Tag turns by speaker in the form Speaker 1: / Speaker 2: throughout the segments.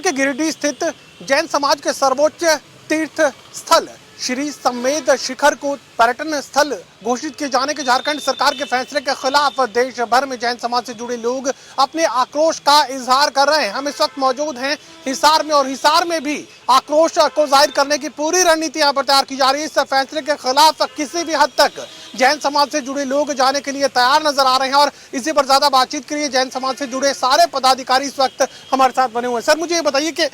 Speaker 1: के गिरिडीह स्थित जैन समाज के सर्वोच्च तीर्थ स्थल श्री सम्मेद शिखर को पर्यटन स्थल घोषित किए जाने के झारखंड सरकार के फैसले के खिलाफ देश भर में जैन समाज से जुड़े लोग अपने आक्रोश का इजहार कर रहे हैं। हम इस वक्त मौजूद हैं हिसार में और हिसार में भी आक्रोश को जाहिर करने की पूरी रणनीति यहाँ पर तैयार की जा रही है। इस फैसले के खिलाफ किसी भी हद तक जैन समाज से जुड़े लोग जाने के लिए तैयार नजर आ रहे हैं और इसी पर ज्यादा बातचीत के लिए जैन समाज से जुड़े सारे पदाधिकारी इस वक्त हमारे साथ बने हुए हैं। सर, मुझे ये बताइए कि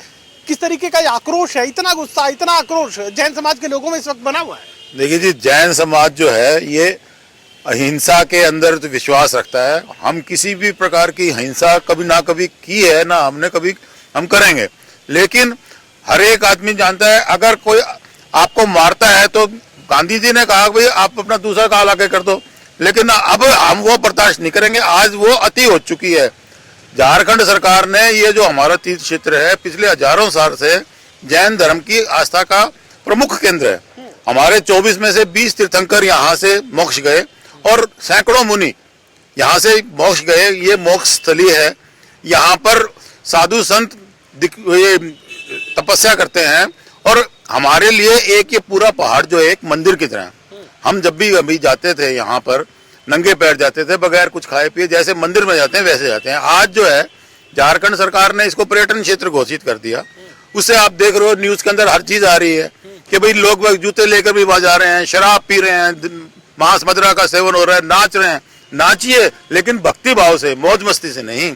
Speaker 1: किस तरीके का ये आक्रोश है, इतना गुस्सा, इतना आक्रोश जैन समाज के लोगों में इस वक्त बना हुआ है?
Speaker 2: देखिए जी, जैन समाज जो है ये अहिंसा के अंदर तो विश्वास रखता है। हम किसी भी प्रकार की हिंसा कभी ना कभी की है, ना हमने कभी हम करेंगे। लेकिन हर एक आदमी जानता है अगर कोई आपको मारता है तो गांधी जी ने कहा भाई आप अपना दूसरा काल आगे कर दो, लेकिन अब हम वो बर्दाश्त नहीं करेंगे। आज वो अति हो चुकी है। झारखंड सरकार ने ये जो हमारा तीर्थ क्षेत्र है पिछले हजारों साल से जैन धर्म की आस्था का प्रमुख केंद्र है। हमारे 24 में से 20 तीर्थंकर यहाँ से मोक्ष गए और सैकड़ों मुनि यहाँ से मोक्ष गए। ये मोक्ष स्थली है। यहाँ पर साधु संत ये तपस्या करते हैं और हमारे लिए एक ये पूरा पहाड़ जो है एक मंदिर की तरह। हम जब भी अभी जाते थे यहाँ पर नंगे पैर जाते थे, बगैर कुछ खाए पिए, जैसे मंदिर में जाते हैं वैसे जाते हैं। आज जो है झारखंड सरकार ने इसको पर्यटन क्षेत्र घोषित कर दिया। उससे आप देख रहे हो न्यूज के अंदर हर चीज आ रही है कि भाई लोग जूते लेकर भी वहां जा रहे हैं, शराब पी रहे हैं, मांस मदिरा का सेवन हो रहा है, नाच रहे हैं। नाचिए लेकिन भक्ति भाव से, मौज मस्ती से नहीं।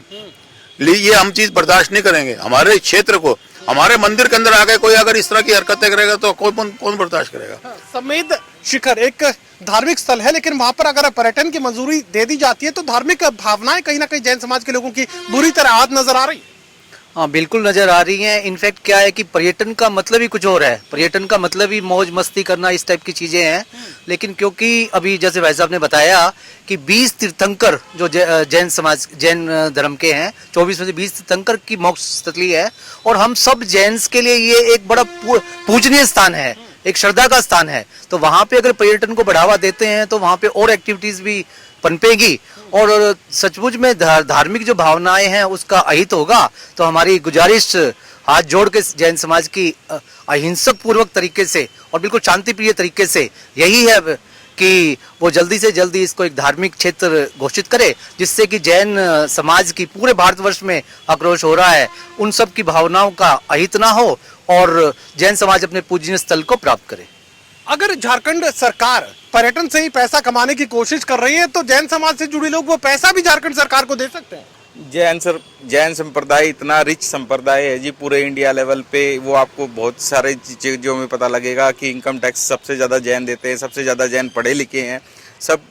Speaker 2: ये हम चीज बर्दाश्त नहीं करेंगे। हमारे क्षेत्र को, हमारे मंदिर के अंदर आके कोई अगर इस तरह की हरकतें करेगा तो कौन बर्दाश्त करेगा?
Speaker 1: सम्मेद शिखर एक धार्मिक स्थल है, लेकिन वहां पर अगर पर्यटन की मंजूरी दे दी जाती है तो धार्मिक भावनाएं कहीं ना कहीं जैन समाज के लोगों की बुरी तरह आज नजर आ रही है।
Speaker 3: हाँ, बिल्कुल नजर आ रही है। इनफैक्ट क्या है कि पर्यटन का मतलब ही कुछ और है। पर्यटन का मतलब ही मौज मस्ती करना, इस टाइप की चीजें हैं। लेकिन क्योंकि अभी जैसे भाई साहब ने बताया कि 20 तीर्थंकर जो जैन समाज, जैन धर्म के हैं, 24 में से 20 तीर्थंकर की मोक्ष स्थली है और हम सब जैन्स के लिए ये एक बड़ा पूजनीय स्थान है, एक श्रद्धा का स्थान है। तो वहां पे अगर पर्यटन को बढ़ावा देते हैं तो वहां पे और एक्टिविटीज भी पनपेगी और सचमुच में धार्मिक जो भावनाएं हैं उसका अहित होगा। तो हमारी गुजारिश हाथ जोड़ के जैन समाज की अहिंसक पूर्वक तरीके से और बिल्कुल शांति प्रिय तरीके से यही है कि वो जल्दी से जल्दी इसको एक धार्मिक क्षेत्र घोषित करे, जिससे कि जैन समाज की पूरे भारतवर्ष में आक्रोश हो रहा है उन सब की भावनाओं का अहित ना हो और जैन समाज अपने पूजनीय स्थल को प्राप्त करे।
Speaker 1: अगर झारखंड सरकार पर्यटन से ही पैसा कमाने की कोशिश कर रही है तो जैन समाज से जुड़े लोग वो पैसा भी झारखंड सरकार को दे सकते हैं।
Speaker 4: जैन संप्रदाय इतना रिच संप्रदाय है जी पूरे इंडिया लेवल पे। वो आपको बहुत सारे चीज़ों में पता लगेगा कि इनकम टैक्स सबसे ज़्यादा जैन देते हैं, सबसे ज़्यादा जैन पढ़े लिखे हैं, सब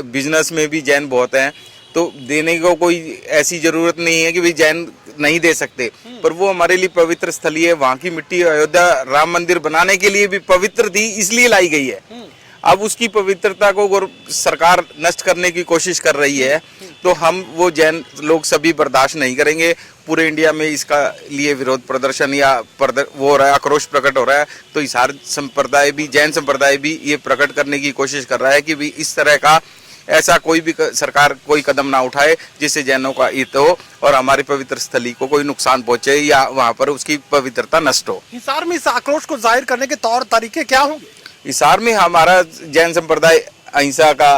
Speaker 4: बिजनेस में भी जैन बहुत हैं। तो देने को कोई ऐसी ज़रूरत नहीं है कि भाई जैन नहीं दे सकते, पर वो हमारे लिए पवित्र स्थली है। वहाँ की मिट्टी अयोध्या राम मंदिर बनाने के लिए भी पवित्र थी, इसलिए लाई गई है। अब उसकी पवित्रता को सरकार नष्ट करने की कोशिश कर रही है, तो हम वो जैन लोग सभी बर्दाश्त नहीं करेंगे। पूरे इंडिया में इसका लिए विरोध प्रदर्शन या वो हो रहा है, आक्रोश प्रकट हो रहा है। तो हिसार संप्रदाय भी, जैन संप्रदाय भी ये प्रकट करने की कोशिश कर रहा है कि भी इस तरह का ऐसा कोई भी सरकार कोई कदम ना उठाए जिससे जैनों का हित हो और हमारी पवित्र स्थली को कोई नुकसान पहुंचे या वहां पर उसकी पवित्रता नष्ट हो।
Speaker 1: हिसार में इस आक्रोश को जाहिर करने के तौर तरीके क्या होंगे?
Speaker 4: हिसार में हमारा जैन संप्रदाय अहिंसा का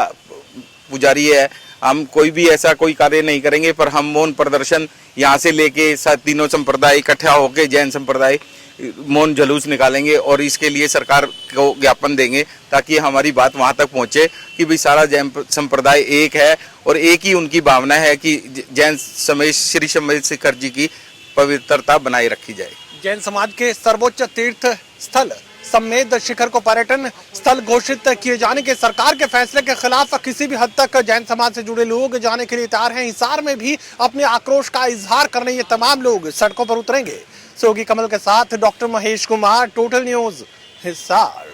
Speaker 4: पुजारी है। हम कोई भी ऐसा कोई कार्य नहीं करेंगे, पर हम मौन प्रदर्शन यहाँ से लेके तीनों संप्रदाय इकट्ठा होकर जैन संप्रदाय मौन जुलूस निकालेंगे और इसके लिए सरकार को ज्ञापन देंगे ताकि हमारी बात वहां तक पहुंचे कि भाई सारा जैन संप्रदाय एक है और एक ही उनकी भावना है कि जैन समय श्री सम्मेद शिखर जी की पवित्रता बनाए रखी जाए।
Speaker 1: जैन समाज के सर्वोच्च तीर्थ स्थल सम्मेद शिखर को पर्यटन स्थल घोषित किए जाने के सरकार के फैसले के खिलाफ किसी भी हद तक जैन समाज से जुड़े लोग जाने के लिए तैयार हैं। हिसार में भी अपने आक्रोश का इजहार करने ये तमाम लोग सड़कों पर उतरेंगे। सोगी कमल के साथ doctor Mahesh Kumar, total news, Hisar.